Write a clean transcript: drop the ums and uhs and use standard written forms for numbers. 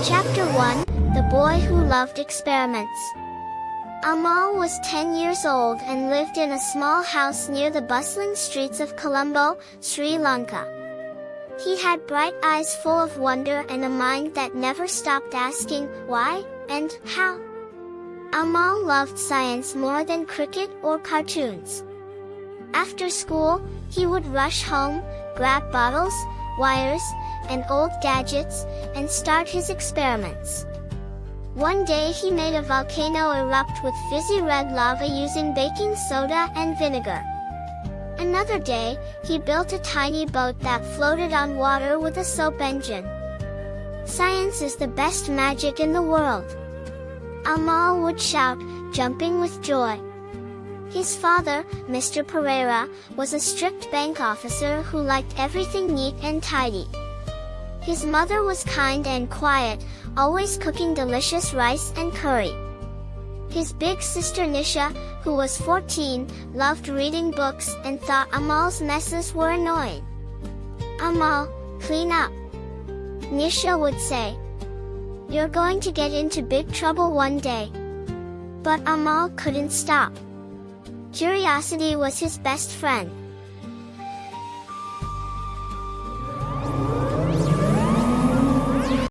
Chapter 1, The Boy Who Loved Experiments. Amal was 10 years old and lived in a small house near the bustling streets of Colombo, Sri Lanka. He had bright eyes full of wonder and a mind that never stopped asking why and how. Amal loved science more than cricket or cartoons. After school, he would rush home, grab bottles, wires, and old gadgets, and start his experiments. One day he made a volcano erupt with fizzy red lava using baking soda and vinegar. Another day, he built a tiny boat that floated on water with a soap engine. Science is the best magic in the world, Amal would shout, jumping with joy. His father, Mr. Perera, was a strict bank officer who liked everything neat and tidy. His mother was kind and quiet, always cooking delicious rice and curry. His big sister Nisha, who was 14, loved reading books and thought Amal's messes were annoying. "Amal, clean up," Nisha would say. "You're going to get into big trouble one day." But Amal couldn't stop. Curiosity was his best friend.